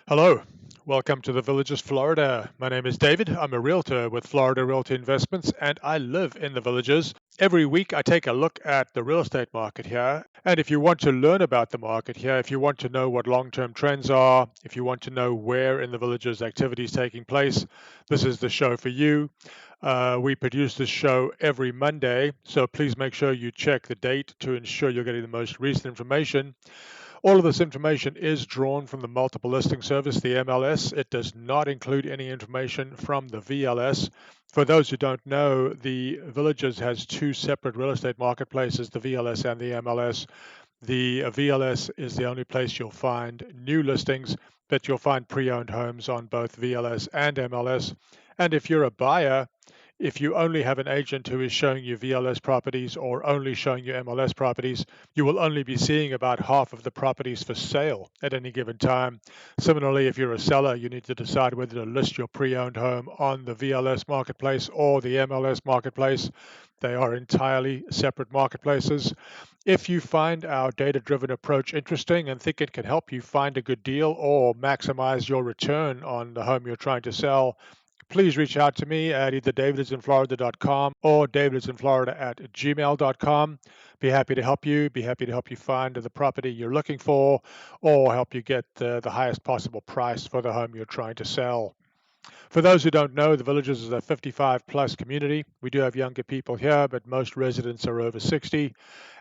Hello, welcome to the Villages, Florida. My name is David. I'm a realtor with Florida Realty Investments and I live in the Villages. Every week I take a look at the real estate market here. And if you want to learn about the market here, if you want to know what long-term trends are, if you want to know where in the Villages activity is taking place, this is the show for you. We produce this show every Monday, so please make sure you check the date to ensure you're getting the most recent information. All of this information is drawn from the multiple listing service, the MLS. It does not include any information from the VLS. For those who don't know, the Villages has two separate real estate marketplaces, the VLS and the MLS. The VLS is the only place you'll find new listings, but you'll find pre-owned homes on both VLS and MLS. And if you're a buyer, if you only have an agent who is showing you VLS properties or only showing you MLS properties, you will only be seeing about half of the properties for sale at any given time. Similarly, if you're a seller, you need to decide whether to list your pre-owned home on the VLS marketplace or the MLS marketplace. They are entirely separate marketplaces. If you find our data-driven approach interesting and think it can help you find a good deal or maximize your return on the home you're trying to sell, please reach out to me at either DavidisinFlorida.com or DavidisinFlorida@gmail.com. Be happy to help you. Be happy to help you find the property you're looking for or help you get the highest possible price for the home you're trying to sell. For those who don't know, the Villages is a 55 plus community. We do have younger people here, but most residents are over 60.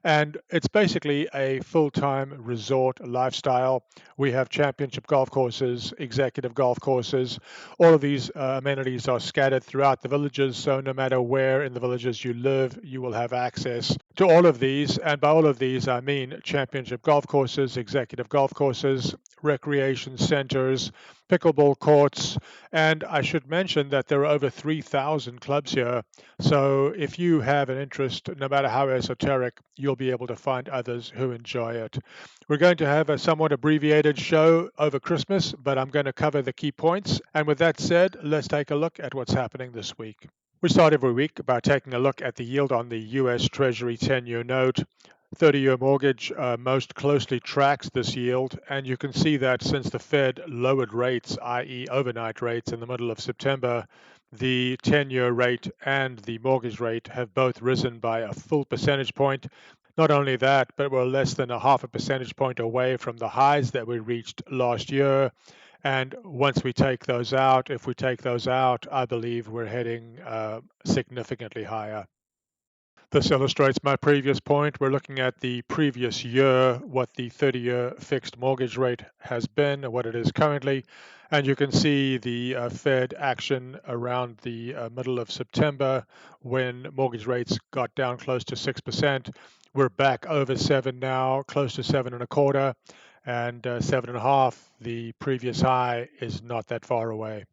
And it's basically a full time resort lifestyle. We have championship golf courses, executive golf courses. All of these amenities are scattered throughout the Villages. So no matter where in the Villages you live, you will have access to all of these. And by all of these, I mean championship golf courses, executive golf courses, recreation centers, pickleball courts, and I should mention that there are over 3,000 clubs here. So if you have an interest, no matter how esoteric, you'll be able to find others who enjoy it. We're going to have a somewhat abbreviated show over Christmas, but I'm going to cover the key points. And with that said, let's take a look at what's happening this week. We start every week by taking a look at the yield on the U.S. Treasury 10-year note. 30-year mortgage most closely tracks this yield, and you can see that since the Fed lowered rates, i.e. overnight rates in the middle of September, the 10-year rate and the mortgage rate have both risen by a full percentage point. Not only that, but we're less than a half a percentage point away from the highs that we reached last year. And once we take those out, if we take those out, I believe we're heading significantly higher. This illustrates my previous point. We're looking at the previous year, what the 30-year fixed mortgage rate has been, what it is currently. And you can see the Fed action around the middle of September when mortgage rates got down close to 6%. We're back over 7 now, close to 7.25, and 7.5. The previous high is not that far away.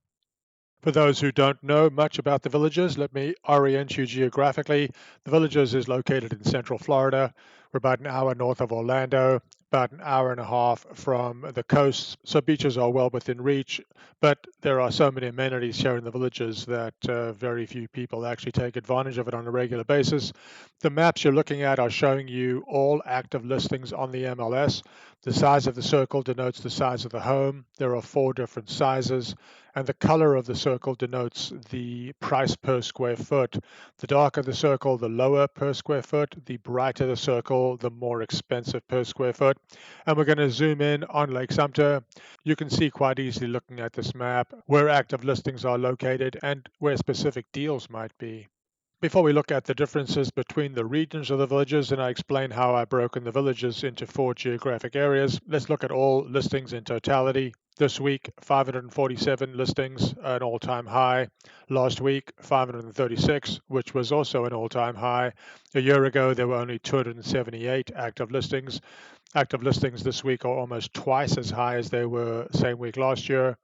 For those who don't know much about the Villages, let me orient you geographically. The Villages is located in central Florida. We're about an hour north of Orlando, about an hour and a half from the coast, so beaches are well within reach, but there are so many amenities here in the Villages that very few people actually take advantage of it on a regular basis. The maps you're looking at are showing you all active listings on the MLS. The size of the circle denotes the size of the home. There are 4 different sizes, and the color of the circle denotes the price per square foot. The darker the circle, the lower per square foot. The brighter the circle, the more expensive per square foot. And we're going to zoom in on Lake Sumter. You can see quite easily looking at this map where active listings are located and where specific deals might be. Before we look at the differences between the regions of the Villages and I explain how I've broken the Villages into 4 geographic areas, let's look at all listings in totality. This week, 547 listings, an all-time high. Last week, 536, which was also an all-time high. A year ago, there were only 278 active listings. Active listings this week are almost twice as high as they were same week last year.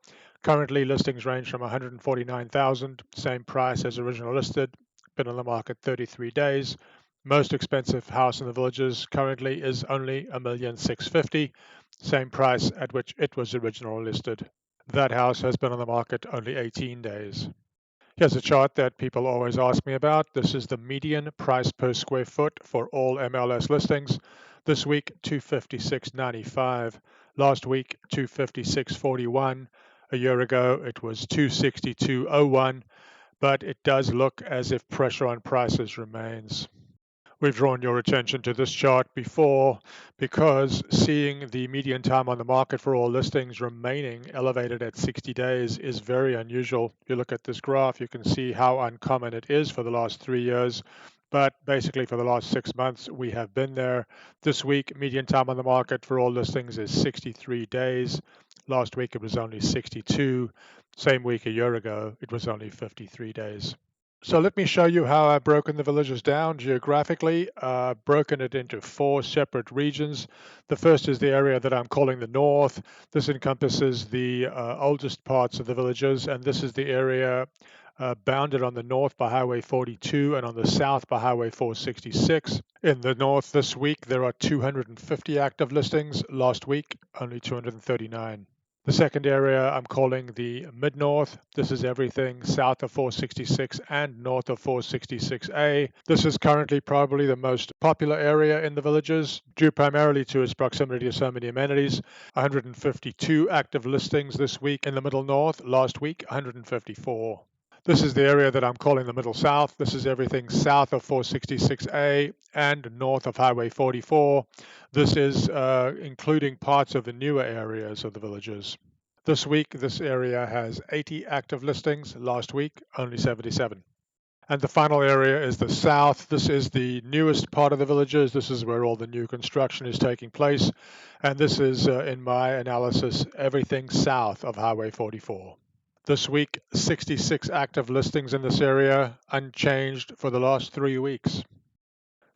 Currently, listings range from 149,000, same price as original listed, been on the market 33 days. Most expensive house in the Villages currently is only $1,650,000, same price at which it was originally listed. That house has been on the market only 18 days. Here's a chart that people always ask me about. This is the median price per square foot for all MLS listings. This week, $256.95. Last week, 256.41. A year ago, it was 262.01, but it does look as if pressure on prices remains. We've drawn your attention to this chart before because seeing the median time on the market for all listings remaining elevated at 60 days is very unusual. If you look at this graph, you can see how uncommon it is for the last 3 years. But basically, for the last 6 months, we have been there. This week, median time on the market for all listings is 63 days. Last week, it was only 62. Same week a year ago, it was only 53 days. So let me show you how I've broken the villages down geographically. Broken it into 4 separate regions. The first is the area that I'm calling the north. This encompasses the oldest parts of the villages, and this is the area bounded on the north by Highway 42 and on the south by Highway 466. In the north this week, there are 250 active listings. Last week, only 239. The second area I'm calling the mid-north. This is everything south of 466 and north of 466A. This is currently probably the most popular area in the villages, due primarily to its proximity to so many amenities. 152 active listings this week in the middle north. Last week, 154. This is the area that I'm calling the Middle South. This is everything south of 466A and north of Highway 44. This is including parts of the newer areas of the villages. This week, this area has 80 active listings. Last week, only 77. And the final area is the south. This is the newest part of the villages. This is where all the new construction is taking place. And this is, in my analysis, everything south of Highway 44. This week, 66 active listings in this area, unchanged for the last 3 weeks.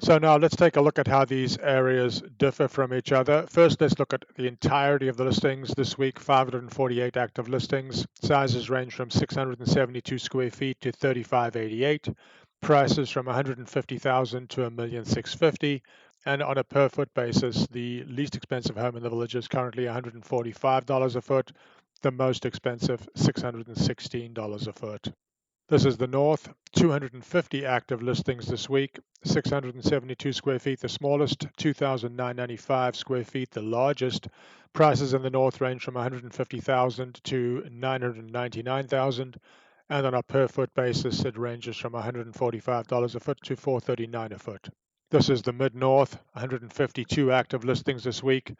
So now let's take a look at how these areas differ from each other. First, let's look at the entirety of the listings. This week, 548 active listings. Sizes range from 672 square feet to 3588. Prices from 150,000 to 1,650,000. And on a per foot basis, the least expensive home in the village is currently $145 a foot. The most expensive, $616 a foot. This is the north, 250 active listings this week, 672 square feet the smallest, 2,995 square feet the largest. Prices in the north range from 150,000 to 999,000, and on a per foot basis it ranges from $145 a foot to $439 a foot. This is the mid-north, 152 active listings this week,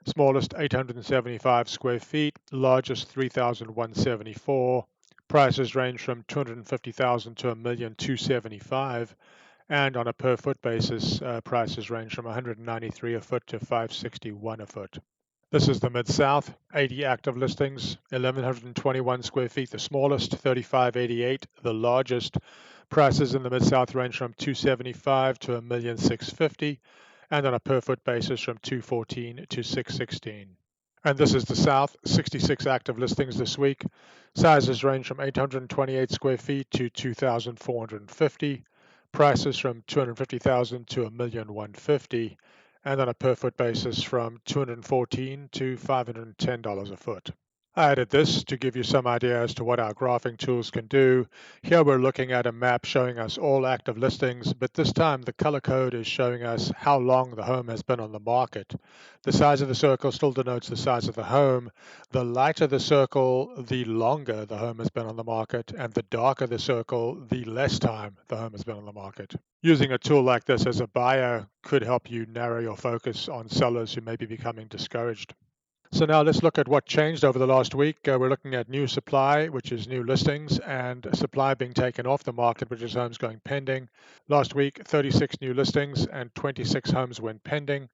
smallest 875 square feet, largest 3,174. Prices range from 250,000 to 1,275,000, and on a per foot basis, prices range from 193 a foot to 561 a foot. This is the Mid-South, 80 active listings, 1,121 square feet the smallest, 3,588 the largest. Prices in the Mid-South range from 275 to 1,650,000, and on a per foot basis from 214 to 616. And this is the South, 66 active listings this week. Sizes range from 828 square feet to 2,450. Prices from 250,000 to 1,150,000, and on a per foot basis from $214 to $510 a foot. I added this to give you some idea as to what our graphing tools can do. Here we're looking at a map showing us all active listings, but this time the color code is showing us how long the home has been on the market. The size of the circle still denotes the size of the home. The lighter the circle, the longer the home has been on the market, and the darker the circle, the less time the home has been on the market. Using a tool like this as a buyer could help you narrow your focus on sellers who may be becoming discouraged. So now let's look at what changed over the last week. We're looking at new supply, which is new listings, and supply being taken off the market, which is homes going pending. Last week, 36 new listings and 26 homes went pending.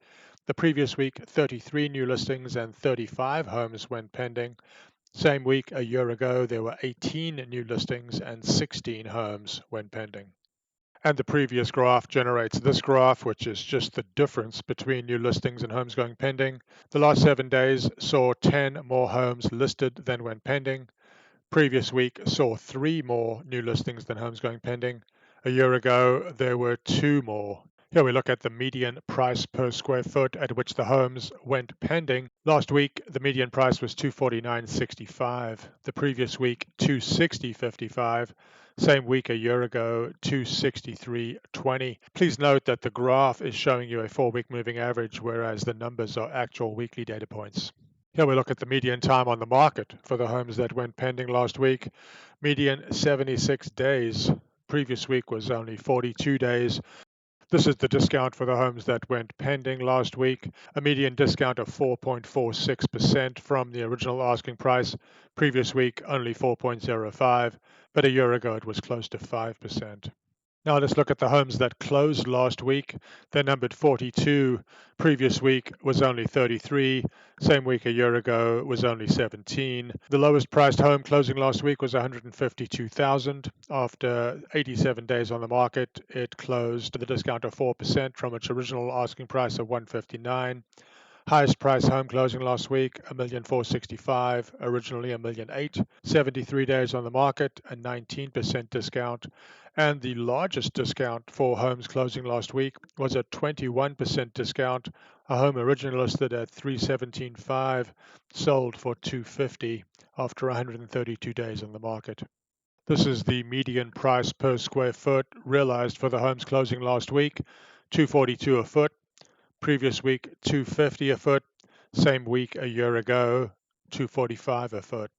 The previous week, 33 new listings and 35 homes went pending. Same week a year ago, there were 18 new listings and 16 homes went pending. And the previous graph generates this graph, which is just the difference between new listings and homes going pending. The last 7 days saw 10 more homes listed than went pending. Previous week saw 3 more new listings than homes going pending. A year ago, there were 2 more. Here we look at the median price per square foot at which the homes went pending. Last week, the median price was $249.65. The previous week, $260.55. Same week a year ago, $263.20. Please note that the graph is showing you a 4-week moving average, whereas the numbers are actual weekly data points. Here we look at the median time on the market for the homes that went pending last week. Median 76 days. Previous week was only 42 days. This is the discount for the homes that went pending last week, a median discount of 4.46% from the original asking price. Previous week, only 4.05, but a year ago it was close to 5%. Now let's look at the homes that closed last week. They numbered 42. Previous week was only 33. Same week a year ago was only 17. The lowest priced home closing last week was 152,000. After 87 days on the market, it closed at a discount of 4% from its original asking price of 159. Highest price home closing last week, 1,465,000, originally 1,008,000. 73 days on the market, a 19% discount. And the largest discount for homes closing last week was a 21% discount. A home originally listed at 317,500 sold for 250 after 132 days on the market. This is the median price per square foot realized for the homes closing last week, 242 a foot. Previous week, 250 a foot. Same week a year ago, 245 a foot.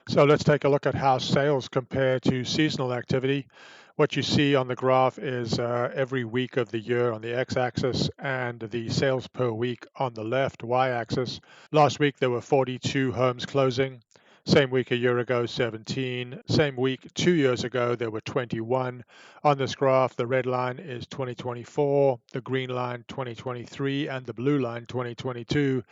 So let's take a look at how sales compare to seasonal activity. What you see on the graph is every week of the year on the x-axis and the sales per week on the left y-axis. Last week there were 42 homes closing. Same week a year ago, 17. Same week 2 years ago, there were 21. On this graph, the red line is 2024, the green line 2023, and the blue line 2022.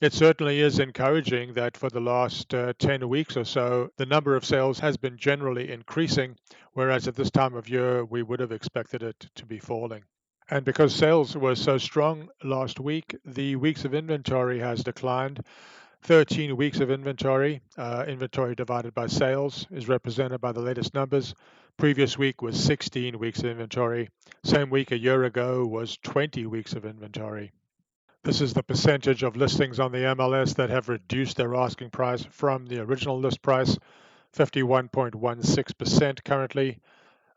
It certainly is encouraging that for the last 10 weeks or so, the number of sales has been generally increasing, whereas at this time of year, we would have expected it to be falling. And because sales were so strong last week, the weeks of inventory has declined. 13 weeks of inventory. Inventory divided by sales is represented by the latest numbers. Previous week was 16 weeks of inventory. Same week a year ago was 20 weeks of inventory. This is the percentage of listings on the MLS that have reduced their asking price from the original list price, 51.16% currently.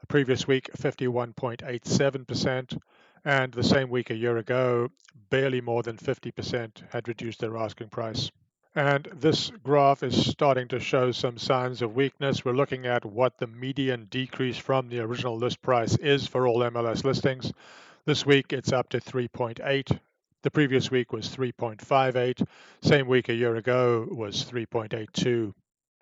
Previous week, 51.87%. And the same week a year ago, barely more than 50% had reduced their asking price. And this graph is starting to show some signs of weakness. We're looking at what the median decrease from the original list price is for all MLS listings. This week it's up to 3.8. The previous week was 3.58. Same week a year ago was 3.82.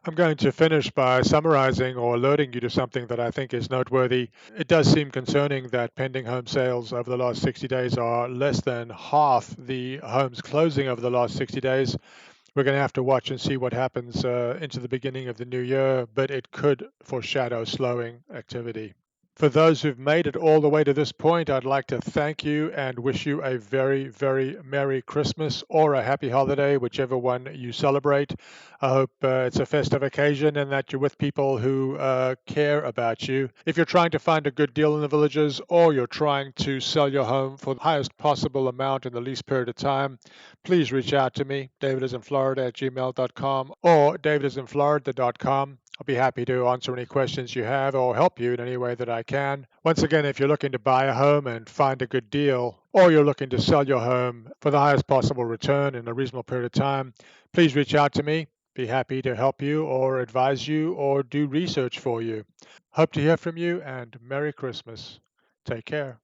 I'm going to finish by summarizing or alerting you to something that I think is noteworthy. It does seem concerning that pending home sales over the last 60 days are less than half the homes closing over the last 60 days. We're going to have to watch and see what happens into the beginning of the new year, but it could foreshadow slowing activity. For those who've made it all the way to this point, I'd like to thank you and wish you a very, very Merry Christmas or a Happy Holiday, whichever one you celebrate. I hope it's a festive occasion and that you're with people who care about you. If you're trying to find a good deal in the villages or you're trying to sell your home for the highest possible amount in the least period of time, please reach out to me, DavidisinFlorida@gmail.com or DavidisinFlorida.com. I'll be happy to answer any questions you have or help you in any way that I can. Once again, if you're looking to buy a home and find a good deal, or you're looking to sell your home for the highest possible return in a reasonable period of time, please reach out to me. Be happy to help you or advise you or do research for you. Hope to hear from you and Merry Christmas. Take care.